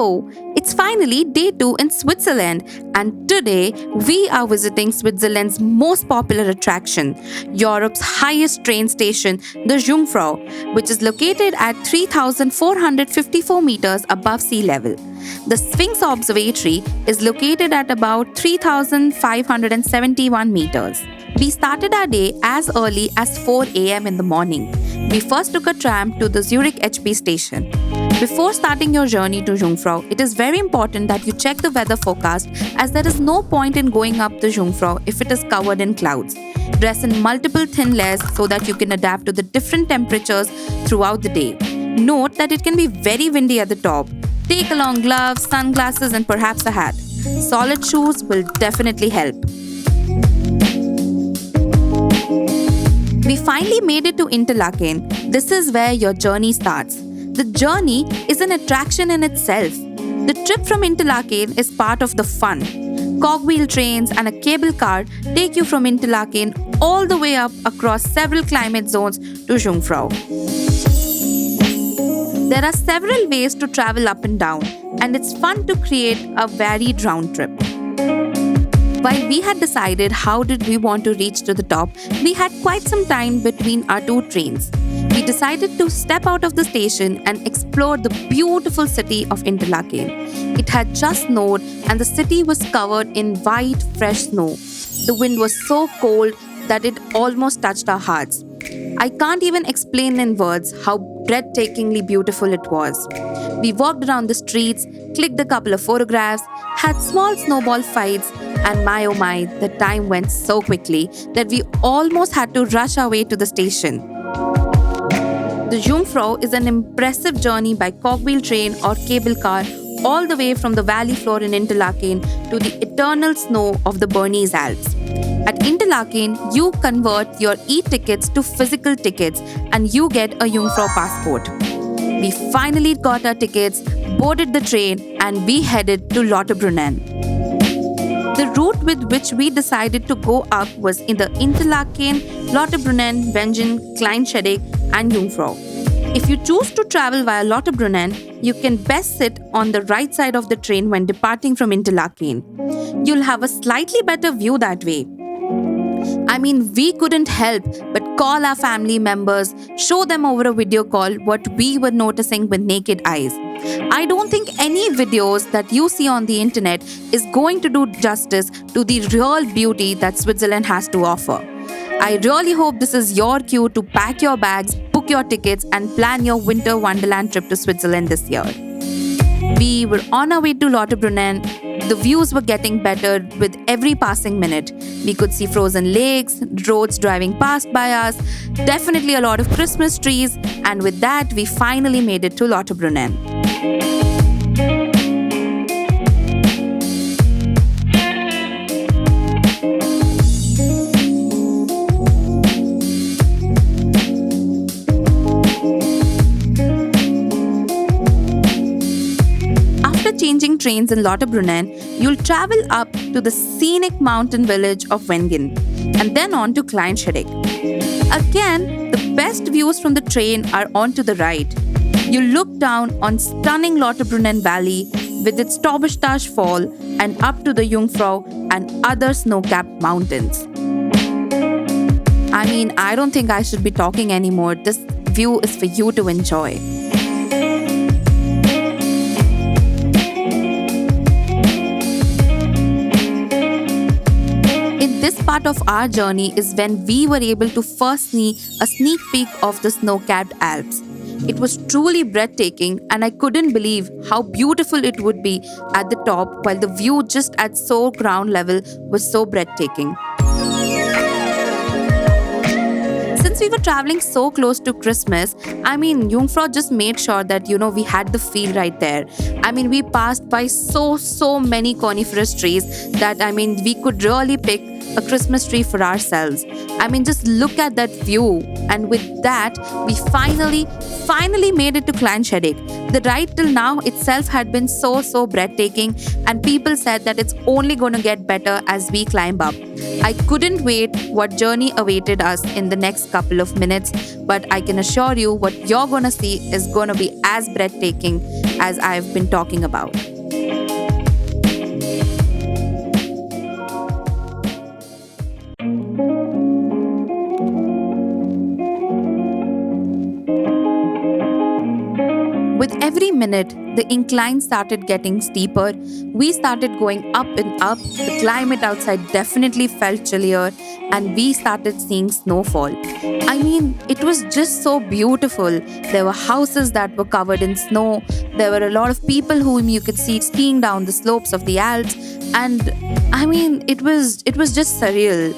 Hello! It's finally day 2 in Switzerland, and today we are visiting Switzerland's most popular attraction, Europe's highest train station, the Jungfrau, which is located at 3,454 meters above sea level. The Sphinx Observatory is located at about 3,571 meters. We started our day as early as 4 am in the morning. We first took a tram to the Zurich HP station. Before starting your journey to Jungfrau, it is very important that you check the weather forecast, as there is no point in going up the Jungfrau if it is covered in clouds. Dress in multiple thin layers so that you can adapt to the different temperatures throughout the day. Note that it can be very windy at the top. Take along gloves, sunglasses, and perhaps a hat. Solid shoes will definitely help. We finally made it to Interlaken. This is where your journey starts. The journey is an attraction in itself. The trip from Interlaken is part of the fun. Cogwheel trains and a cable car take you from Interlaken all the way up across several climate zones to Jungfrau. There are several ways to travel up and down, and it's fun to create a varied round trip. While we had decided how did we want to reach to the top, we had quite some time between our two trains. We decided to step out of the station and explore the beautiful city of Interlaken. It had just snowed and the city was covered in white, fresh snow. The wind was so cold that it almost touched our hearts. I can't even explain in words how breathtakingly beautiful it was. We walked around the streets, clicked a couple of photographs, had small snowball fights, and my oh my, the time went so quickly that we almost had to rush our way to the station. The Jungfrau is an impressive journey by cogwheel train or cable car all the way from the valley floor in Interlaken to the eternal snow of the Bernese Alps. At Interlaken, you convert your e-tickets to physical tickets and you get a Jungfrau passport. We finally got our tickets, boarded the train, and we headed to Lauterbrunnen. The route with which we decided to go up was in the Interlaken, Lauterbrunnen, Wengen, Kleinschedek, and Jungfrau. If you choose to travel via Lauterbrunnen, you can best sit on the right side of the train when departing from Interlaken. You'll have a slightly better view that way. We couldn't help but call our family members, show them over a video call what we were noticing with naked eyes. I don't think any videos that you see on the internet is going to do justice to the real beauty that Switzerland has to offer. I really hope this is your cue to pack your bags, book your tickets, and plan your winter wonderland trip to Switzerland this year. We were on our way to Lauterbrunnen. The views were getting better with every passing minute. We could see frozen lakes, roads driving past by us, definitely a lot of Christmas trees, and with that, we finally made it to Lauterbrunnen. Changing trains in Lauterbrunnen, you'll travel up to the scenic mountain village of Wengen and then on to Kleinschedek. Again, the best views from the train are on to the right. You look down on stunning Lauterbrunnen Valley with its Tauberstasch Fall and up to the Jungfrau and other snow-capped mountains. I don't think I should be talking anymore. This view is for you to enjoy. This part of our journey is when we were able to first see a sneak peek of the snow-capped Alps. It was truly breathtaking, and I couldn't believe how beautiful it would be at the top, while the view just at ground level was so breathtaking. Since we were traveling so close to Christmas, Jungfrau just made sure that, we had the feel right there. We passed by so many coniferous trees that, we could really pick a Christmas tree for ourselves. Just look at that view. And with that, we finally made it to Kleinschedek. The ride till now itself had been so breathtaking, and people said that it's only going to get better as we climb up. I couldn't wait what journey awaited us in the next couple of minutes, but I can assure you what you're gonna see is gonna be as breathtaking as I've been talking about. With every minute, the incline started getting steeper. We started going up and up. The climate outside definitely felt chillier, and we started seeing snowfall. I mean, it was just so beautiful. There were houses that were covered in snow. There were a lot of people whom you could see skiing down the slopes of the Alps, and I mean, it was just surreal.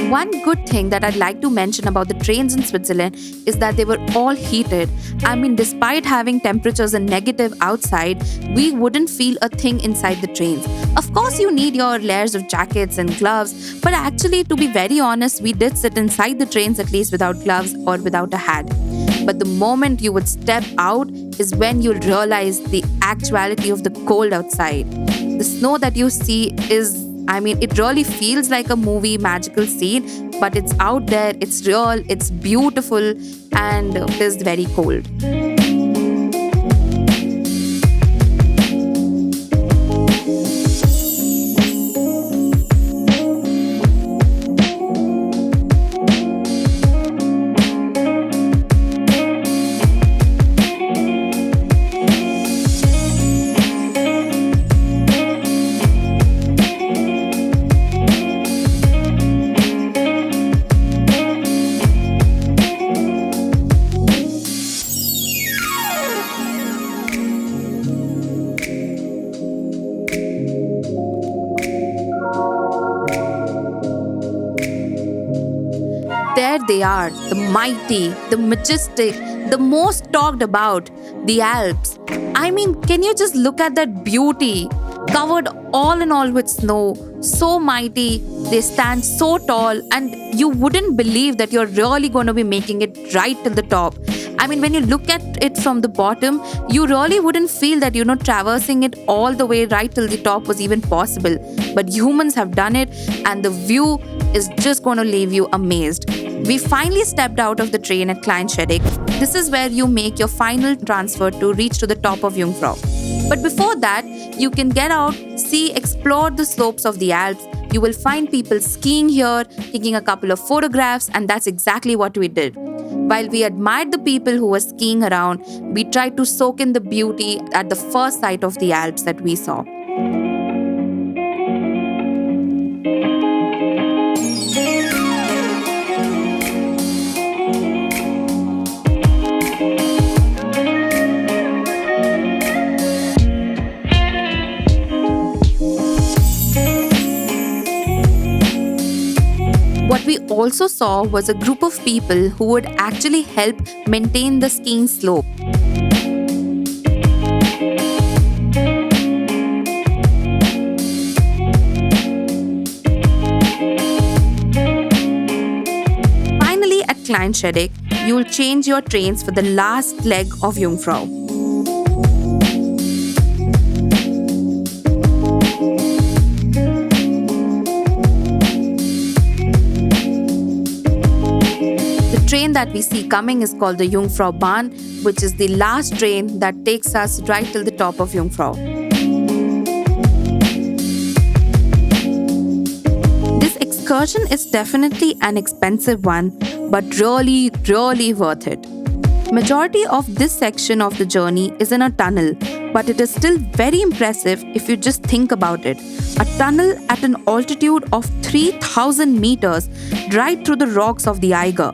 One good thing that I'd like to mention about the trains in Switzerland is that they were all heated. I mean, despite having temperatures in negative outside, we wouldn't feel a thing inside the trains. Of course, you need your layers of jackets and gloves, but actually, to be very honest, we did sit inside the trains at least without gloves or without a hat. But the moment you would step out is when you'll realize the actuality of the cold outside. The snow that you see it really feels like a movie magical scene, but it's out there, it's real, it's beautiful, and it is very cold. There they are, the mighty, the majestic, the most talked about, the Alps. I mean, can you just look at that beauty? Covered all in all with snow, so mighty, they stand so tall, and you wouldn't believe that you're really going to be making it right till the top. I mean, when you look at it from the bottom, you really wouldn't feel that, traversing it all the way right till the top was even possible. But humans have done it, and the view is just going to leave you amazed. We finally stepped out of the train at Kleinschedek. This is where you make your final transfer to reach to the top of Jungfrau. But before that, you can get out, see, explore the slopes of the Alps. You will find people skiing here, taking a couple of photographs, and that's exactly what we did. While we admired the people who were skiing around, we tried to soak in the beauty at the first sight of the Alps that we saw. What we also saw was a group of people who would actually help maintain the skiing slope. Finally, at Kleinschedek, you'll change your trains for the last leg of Jungfrau. The train that we see coming is called the Jungfrau Bahn, which is the last train that takes us right till the top of Jungfrau. This excursion is definitely an expensive one, but really, really worth it. Majority of this section of the journey is in a tunnel, but it is still very impressive if you just think about it. A tunnel at an altitude of 3,000 meters right through the rocks of the Eiger.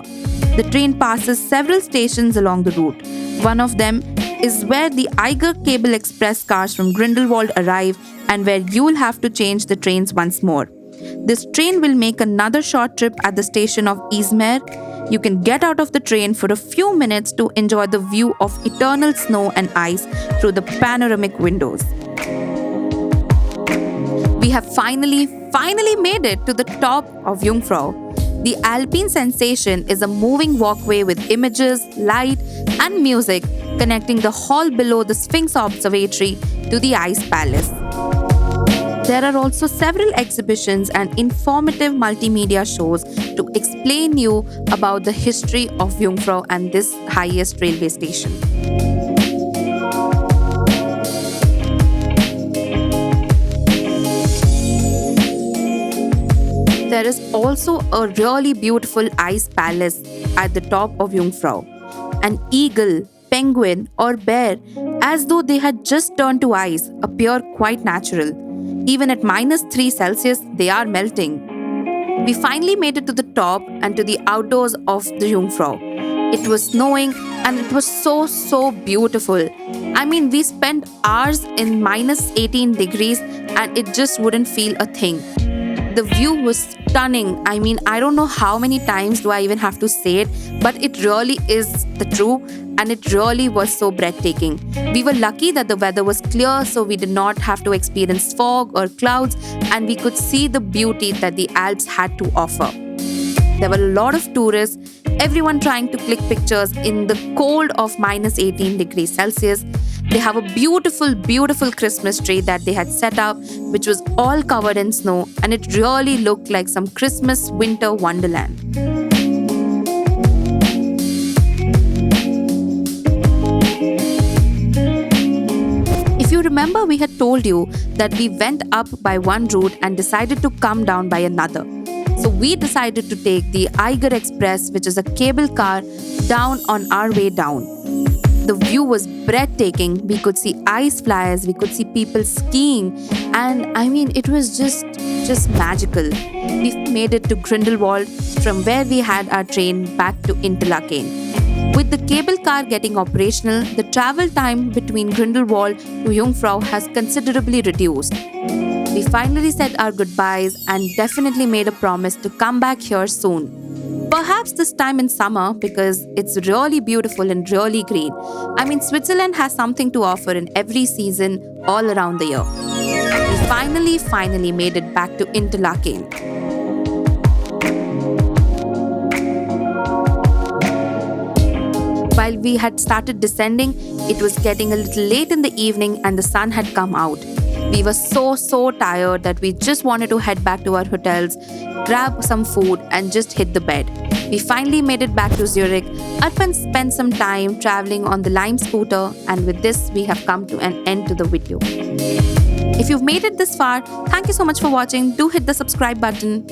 The train passes several stations along the route. One of them is where the Eiger Cable Express cars from Grindelwald arrive and where you will have to change the trains once more. This train will make another short trip at the station of Izmir. You can get out of the train for a few minutes to enjoy the view of eternal snow and ice through the panoramic windows. We have finally made it to the top of Jungfrau. The Alpine sensation is a moving walkway with images, light, and music connecting the hall below the Sphinx Observatory to the Ice Palace. There are also several exhibitions and informative multimedia shows to explain you about the history of Jungfrau and this highest railway station. There is also a really beautiful ice palace at the top of Jungfrau. An eagle, penguin, or bear, as though they had just turned to ice, appear quite natural. Even at -3 Celsius, they are melting. We finally made it to the top and to the outdoors of the Jungfrau. It was snowing and it was so beautiful. I mean, we spent hours in -18 degrees and it just wouldn't feel a thing. The view was stunning. I mean, I don't know how many times do I even have to say it, but it really is the truth and it really was so breathtaking. We were lucky that the weather was clear, so we did not have to experience fog or clouds, and we could see the beauty that the Alps had to offer. There were a lot of tourists, everyone trying to click pictures in the cold of -18 degrees Celsius. They have a beautiful Christmas tree that they had set up, which was all covered in snow, and it really looked like some Christmas winter wonderland. If you remember, we had told you that we went up by one route and decided to come down by another. So we decided to take the Eiger Express, which is a cable car, down on our way down. The view was breathtaking. We could see ice flyers, we could see people skiing, and I mean, it was just magical. We made it to Grindelwald, from where we had our train back to Interlaken. With the cable car getting operational, the travel time between Grindelwald to Jungfrau has considerably reduced. We finally said our goodbyes and definitely made a promise to come back here soon. Perhaps this time in summer, because it's really beautiful and really green. I mean, Switzerland has something to offer in every season all around the year. We finally made it back to Interlaken. While we had started descending, it was getting a little late in the evening and the sun had come out. We were so tired that we just wanted to head back to our hotels, grab some food, and just hit the bed. We finally made it back to Zurich up and spent some time traveling on the Lime scooter, and with this, we have come to an end to the video. If you've made it this far, thank you so much for watching. Do hit the subscribe button.